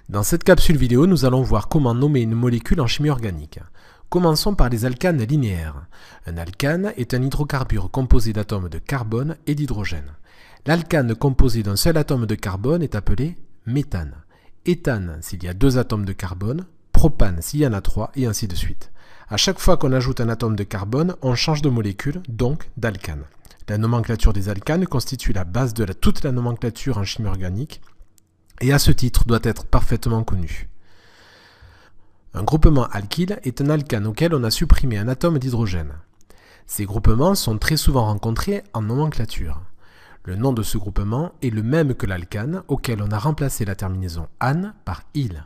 Dans cette capsule vidéo, nous allons voir comment nommer une molécule en chimie organique. Commençons par les alcanes linéaires. Un alcane est un hydrocarbure composé d'atomes de carbone et d'hydrogène. L'alcane composé d'un seul atome de carbone est appelé méthane. Éthane s'il y a 2 atomes de carbone, propane s'il y en a 3, et ainsi de suite. À chaque fois qu'on ajoute un atome de carbone, on change de molécule, donc d'alcane. La nomenclature des alcanes constitue la base de toute la nomenclature en chimie organique et à ce titre doit être parfaitement connue. Un groupement alkyle est un alcane auquel on a supprimé un atome d'hydrogène. Ces groupements sont très souvent rencontrés en nomenclature. Le nom de ce groupement est le même que l'alcane auquel on a remplacé la terminaison -ane par -yle.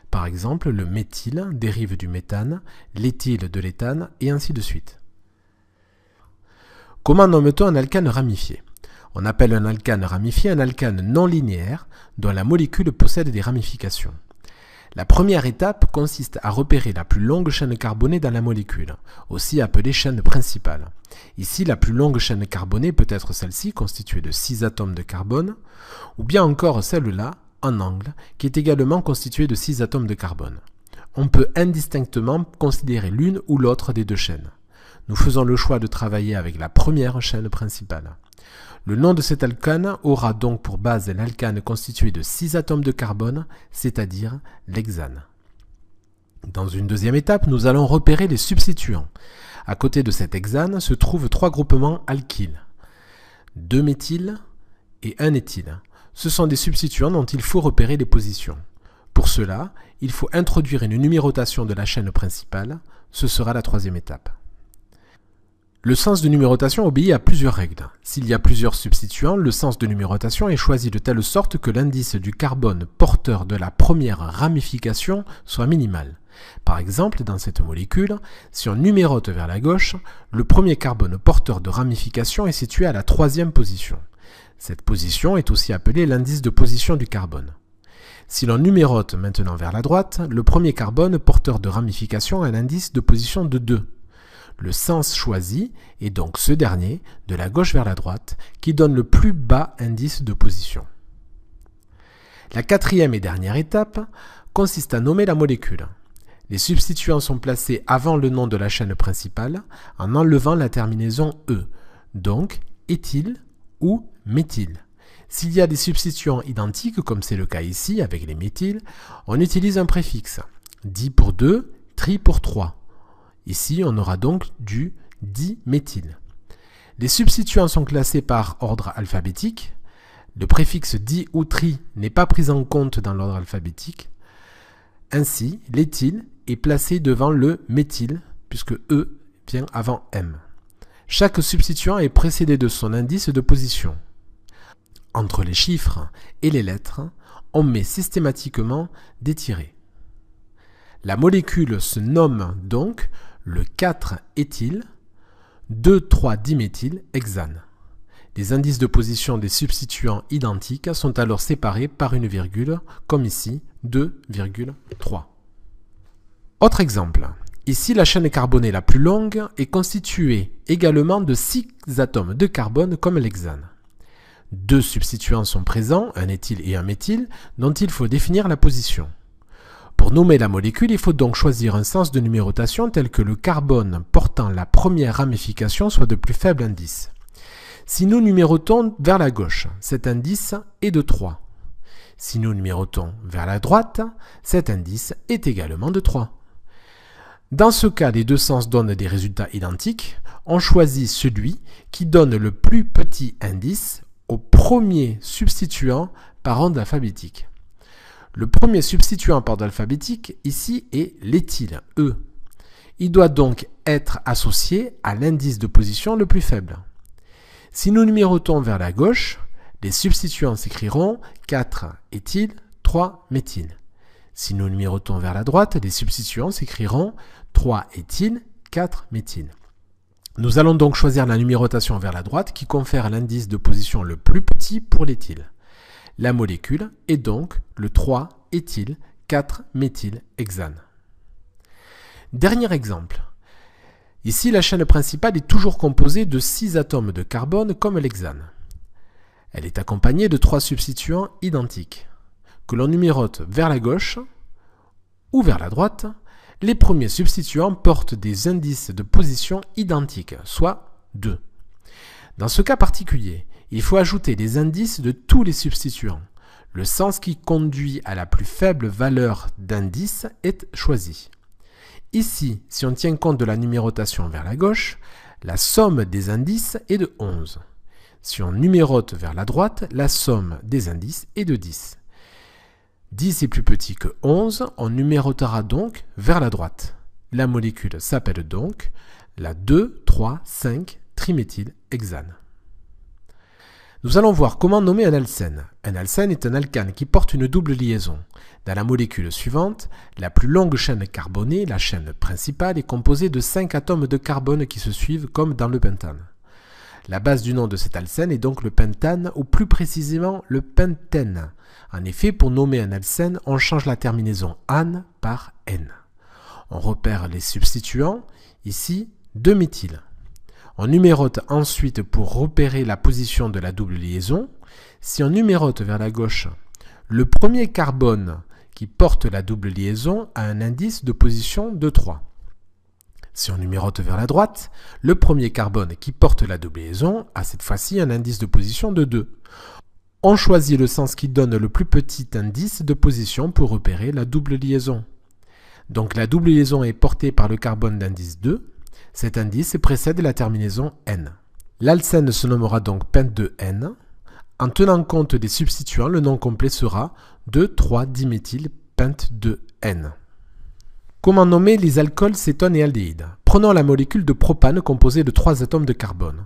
Par exemple, le méthyle dérive du méthane, l'éthyle de l'éthane, et ainsi de suite. Comment nomme-t-on un alcane ramifié ? On appelle un alcane ramifié un alcane non linéaire dont la molécule possède des ramifications. La première étape consiste à repérer la plus longue chaîne carbonée dans la molécule, aussi appelée chaîne principale. Ici, la plus longue chaîne carbonée peut être celle-ci, constituée de 6 atomes de carbone, ou bien encore celle-là, en angle, qui est également constituée de 6 atomes de carbone. On peut indistinctement considérer l'une ou l'autre des deux chaînes. Nous faisons le choix de travailler avec la première chaîne principale. Le nom de cet alcane aura donc pour base l'alcane constitué de 6 atomes de carbone, c'est-à-dire l'hexane. Dans une deuxième étape, nous allons repérer les substituants. À côté de cet hexane se trouvent 3 groupements alkyles, 2 méthyles et 1 éthyle. Ce sont des substituants dont il faut repérer les positions. Pour cela, il faut introduire une numérotation de la chaîne principale, ce sera la troisième étape. Le sens de numérotation obéit à plusieurs règles. S'il y a plusieurs substituants, le sens de numérotation est choisi de telle sorte que l'indice du carbone porteur de la première ramification soit minimal. Par exemple, dans cette molécule, si on numérote vers la gauche, le premier carbone porteur de ramification est situé à la 3e position. Cette position est aussi appelée l'indice de position du carbone. Si l'on numérote maintenant vers la droite, le premier carbone porteur de ramification a un indice de position de 2. Le sens choisi est donc ce dernier, de la gauche vers la droite, qui donne le plus bas indice de position. La 4e et dernière étape consiste à nommer la molécule. Les substituants sont placés avant le nom de la chaîne principale en enlevant la terminaison E, donc éthyle ou méthyle. S'il y a des substituants identiques, comme c'est le cas ici avec les méthyles, on utilise un préfixe, di pour 2, tri pour 3. Ici, on aura donc du diméthyle. Les substituants sont classés par ordre alphabétique. Le préfixe di ou tri n'est pas pris en compte dans l'ordre alphabétique. Ainsi, l'éthyle est placé devant le méthyle, puisque E vient avant M. Chaque substituant est précédé de son indice de position. Entre les chiffres et les lettres, on met systématiquement des tirets. La molécule se nomme donc le 4-éthyle, 2,3-diméthyle-hexane. Les indices de position des substituants identiques sont alors séparés par une virgule, comme ici, 2,3. Autre exemple. Ici, la chaîne carbonée la plus longue est constituée également de 6 atomes de carbone comme l'hexane. 2 substituants sont présents, un éthyle et un méthyle, dont il faut définir la position. Pour nommer la molécule, il faut donc choisir un sens de numérotation tel que le carbone portant la première ramification soit de plus faible indice. Si nous numérotons vers la gauche, cet indice est de 3. Si nous numérotons vers la droite, cet indice est également de 3. Dans ce cas, les deux sens donnent des résultats identiques. On choisit celui qui donne le plus petit indice au premier substituant par ordre alphabétique. Le premier substituant par ordre alphabétique ici est l'éthyle, E. Il doit donc être associé à l'indice de position le plus faible. Si nous numérotons vers la gauche, les substituants s'écriront 4-éthyle, 3-méthyle. Si nous numérotons vers la droite, les substituants s'écriront 3-éthyle, 4-méthyle. Nous allons donc choisir la numérotation vers la droite qui confère l'indice de position le plus petit pour l'éthyle. La molécule est donc le 3-éthyle, 4-méthyle-hexane. Dernier exemple. Ici, la chaîne principale est toujours composée de 6 atomes de carbone comme l'hexane. Elle est accompagnée de 3 substituants identiques. que l'on numérote vers la gauche ou vers la droite, les premiers substituants portent des indices de position identiques, soit 2. Dans ce cas particulier, il faut ajouter les indices de tous les substituants. Le sens qui conduit à la plus faible valeur d'indice est choisi. Ici, si on tient compte de la numérotation vers la gauche, la somme des indices est de 11. Si on numérote vers la droite, la somme des indices est de 10. 10 est plus petit que 11, on numérotera donc vers la droite. La molécule s'appelle donc la 2,3,5-triméthylhexane. Nous allons voir comment nommer un alcène. Un alcène est un alcane qui porte une double liaison. Dans la molécule suivante, la plus longue chaîne carbonée, la chaîne principale, est composée de 5 atomes de carbone qui se suivent comme dans le pentane. La base du nom de cet alcène est donc le pentane, ou plus précisément le pentène. En effet, pour nommer un alcène, on change la terminaison -ane par -N. On repère les substituants, ici 2-méthyle. On numérote ensuite pour repérer la position de la double liaison. Si on numérote vers la gauche, le premier carbone qui porte la double liaison a un indice de position de 3. Si on numérote vers la droite, le premier carbone qui porte la double liaison a cette fois-ci un indice de position de 2. On choisit le sens qui donne le plus petit indice de position pour repérer la double liaison. Donc la double liaison est portée par le carbone d'indice 2. Cet indice précède la terminaison N. L'alcène se nommera donc pent-2-N. En tenant compte des substituants, le nom complet sera 2,3-diméthylpent-2-N. Comment nommer les alcools, cétones et aldéhydes? Prenons la molécule de propane composée de 3 atomes de carbone.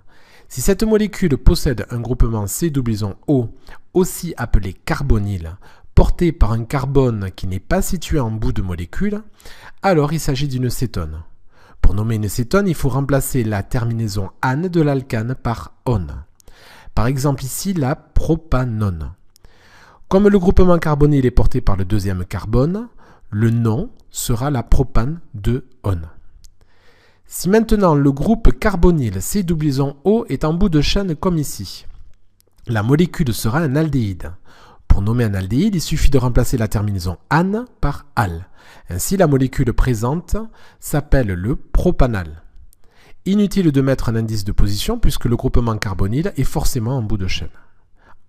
Si cette molécule possède un groupement C-O, aussi appelé carbonyle, porté par un carbone qui n'est pas situé en bout de molécule, alors il s'agit d'une cétone. Pour nommer une cétone, il faut remplacer la terminaison -ane de l'alcane par -one. Par exemple ici, la propanone. Comme le groupement carbonyle est porté par le deuxième carbone, le nom sera la propane-2-one. Si maintenant le groupe carbonyle C-O est en bout de chaîne comme ici, la molécule sera un aldéhyde. Pour nommer un aldéhyde, il suffit de remplacer la terminaison -ane par -al. Ainsi, la molécule présente s'appelle le propanal. Inutile de mettre un indice de position puisque le groupement carbonyle est forcément en bout de chaîne.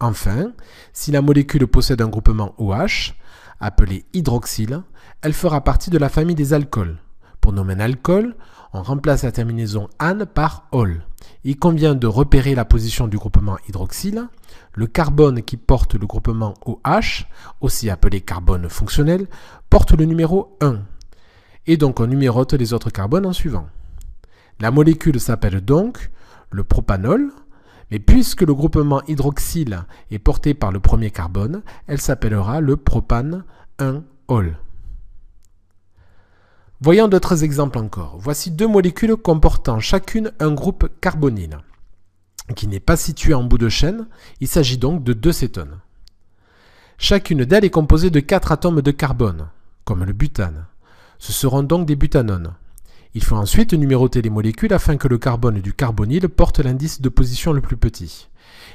Enfin, si la molécule possède un groupement OH, appelé hydroxyle, elle fera partie de la famille des alcools. Pour nommer un alcool, on remplace la terminaison -ane par -ol. Il convient de repérer la position du groupement hydroxyle. Le carbone qui porte le groupement OH, aussi appelé carbone fonctionnel, porte le numéro 1. Et donc on numérote les autres carbones en suivant. La molécule s'appelle donc le propanol, mais puisque le groupement hydroxyle est porté par le premier carbone, elle s'appellera le propane-1-ol. Voyons d'autres exemples encore. Voici 2 molécules comportant chacune un groupe carbonyle, qui n'est pas situé en bout de chaîne. Il s'agit donc de 2 cétones. Chacune d'elles est composée de 4 atomes de carbone, comme le butane. Ce seront donc des butanones. Il faut ensuite numéroter les molécules afin que le carbone du carbonyle porte l'indice de position le plus petit.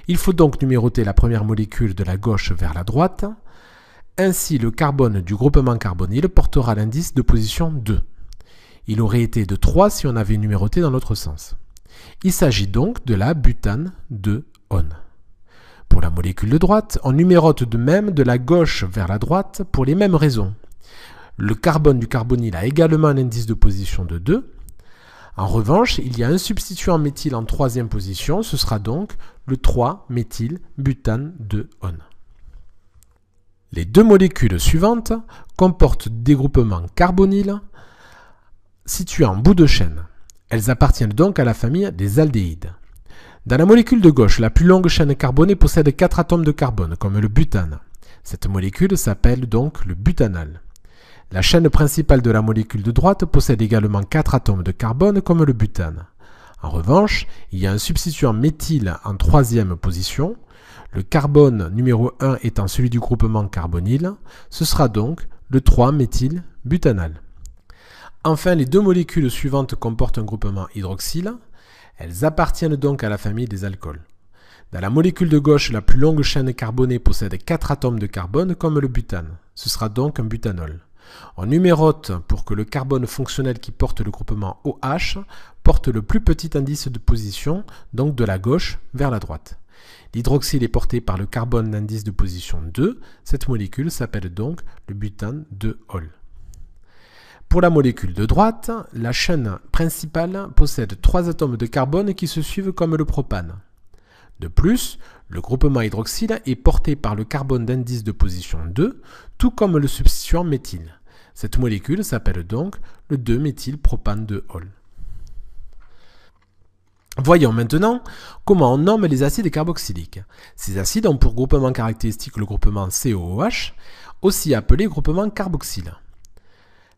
Il faut donc numéroter la première molécule de la gauche vers la droite. Ainsi, le carbone du groupement carbonyle portera l'indice de position 2. Il aurait été de 3 si on avait numéroté dans l'autre sens. Il s'agit donc de la butane-2-one. Pour la molécule de droite, on numérote de même de la gauche vers la droite pour les mêmes raisons. Le carbone du carbonyle a également un indice de position de 2. En revanche, il y a un substituant méthyle en 3e position, ce sera donc le 3-méthylbutane-2-one. Les 2 molécules suivantes comportent des groupements carbonyles situés en bout de chaîne. Elles appartiennent donc à la famille des aldéhydes. Dans la molécule de gauche, la plus longue chaîne carbonée possède 4 atomes de carbone, comme le butane. Cette molécule s'appelle donc le butanal. La chaîne principale de la molécule de droite possède également 4 atomes de carbone, comme le butane. En revanche, il y a un substituant méthyle en 3e position. Le carbone numéro 1 étant celui du groupement carbonyle, ce sera donc le 3-méthylbutanal. Enfin, les 2 molécules suivantes comportent un groupement hydroxyle. Elles appartiennent donc à la famille des alcools. Dans la molécule de gauche, la plus longue chaîne carbonée possède 4 atomes de carbone comme le butane. Ce sera donc un butanol. On numérote pour que le carbone fonctionnel qui porte le groupement OH porte le plus petit indice de position, donc de la gauche vers la droite. L'hydroxyle est porté par le carbone d'indice de position 2. Cette molécule s'appelle donc le butane 2-ol. Pour la molécule de droite, la chaîne principale possède 3 atomes de carbone qui se suivent comme le propane. De plus, le groupement hydroxyle est porté par le carbone d'indice de position 2, tout comme le substituant méthyle. Cette molécule s'appelle donc le 2-méthylpropane 2-ol. Voyons maintenant comment on nomme les acides carboxyliques. Ces acides ont pour groupement caractéristique le groupement COOH, aussi appelé groupement carboxyle.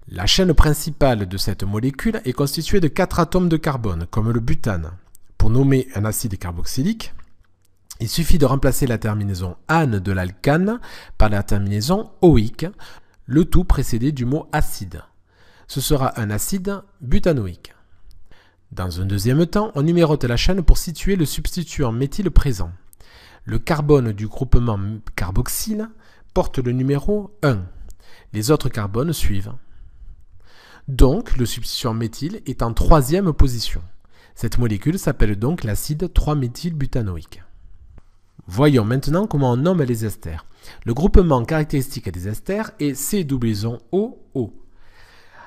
La chaîne principale de cette molécule est constituée de 4 atomes de carbone, comme le butane. Pour nommer un acide carboxylique, il suffit de remplacer la terminaison ane de l'alcane par la terminaison oïque, le tout précédé du mot acide. Ce sera un acide butanoïque. Dans un deuxième temps, on numérote la chaîne pour situer le substituant méthyle présent. Le carbone du groupement carboxyle porte le numéro 1. Les autres carbones suivent. Donc, le substituant méthyle est en troisième position. Cette molécule s'appelle donc l'acide 3-méthylbutanoïque. Voyons maintenant comment on nomme les esters. Le groupement caractéristique des esters est C-O-O,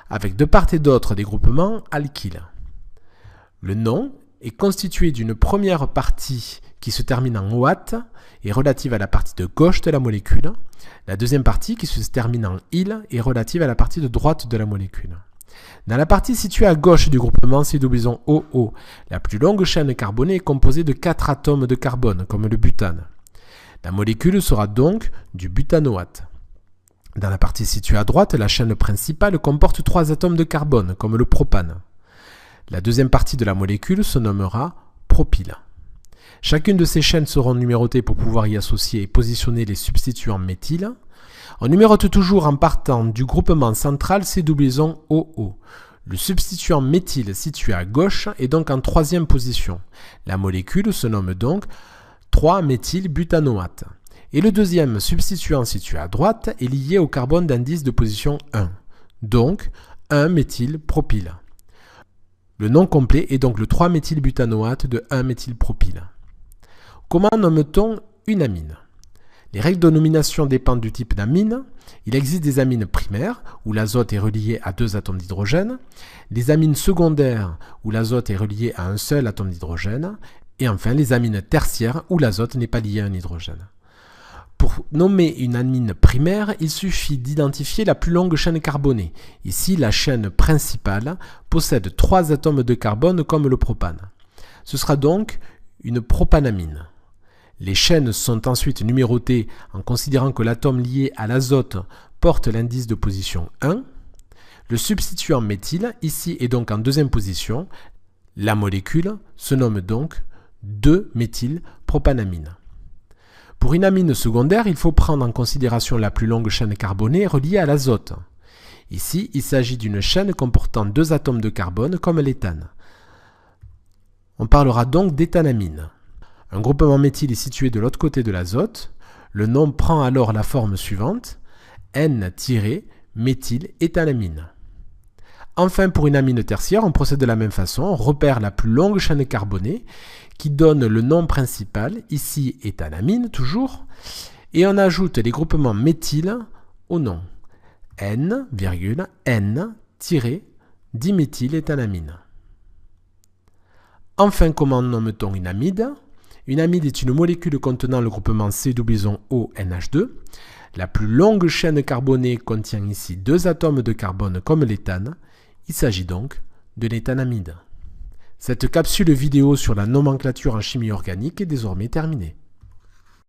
avec de part et d'autre des groupements alkyles. Le nom est constitué d'une première partie qui se termine en OAT et relative à la partie de gauche de la molécule. La deuxième partie qui se termine en -ile est relative à la partie de droite de la molécule. Dans la partie située à gauche du groupement C-O-O, la plus longue chaîne carbonée est composée de 4 atomes de carbone, comme le butane. La molécule sera donc du butanoate. Dans la partie située à droite, la chaîne principale comporte 3 atomes de carbone, comme le propane. La deuxième partie de la molécule se nommera propyle. Chacune de ces chaînes seront numérotées pour pouvoir y associer et positionner les substituants méthyle. On numérote toujours en partant du groupement central C-OO. Le substituant méthyle situé à gauche est donc en troisième position. La molécule se nomme donc 3-méthylbutanoate. Et le deuxième substituant situé à droite est lié au carbone d'indice de position 1, donc 1-méthylpropyle. Le nom complet est donc le 3-méthylbutanoate de 1-méthylpropyle. Comment nomme-t-on une amine ? Les règles de nomination dépendent du type d'amine. Il existe des amines primaires, où l'azote est relié à 2 atomes d'hydrogène, des amines secondaires, où l'azote est relié à un seul atome d'hydrogène, et enfin les amines tertiaires, où l'azote n'est pas lié à un hydrogène. Pour nommer une amine primaire, il suffit d'identifier la plus longue chaîne carbonée. Ici, la chaîne principale possède 3 atomes de carbone comme le propane. Ce sera donc une propanamine. Les chaînes sont ensuite numérotées en considérant que l'atome lié à l'azote porte l'indice de position 1. Le substituant méthyle, ici, est donc en deuxième position. La molécule se nomme donc 2-méthylpropanamine. Pour une amine secondaire, il faut prendre en considération la plus longue chaîne carbonée reliée à l'azote. Ici, il s'agit d'une chaîne comportant 2 atomes de carbone comme l'éthane. On parlera donc d'éthanamine. Un groupement méthyle est situé de l'autre côté de l'azote. Le nom prend alors la forme suivante, N-méthyléthanamine. Enfin, pour une amine tertiaire, on procède de la même façon. On repère la plus longue chaîne carbonée qui donne le nom principal, ici éthanamine toujours, et on ajoute les groupements méthyle au nom, N-N-diméthyléthanamine. Enfin, comment nomme-t-on une amide ? Une amide est une molécule contenant le groupement C-ONH2. La plus longue chaîne carbonée contient ici 2 atomes de carbone comme l'éthane. Il s'agit donc de l'éthanamide. Cette capsule vidéo sur la nomenclature en chimie organique est désormais terminée.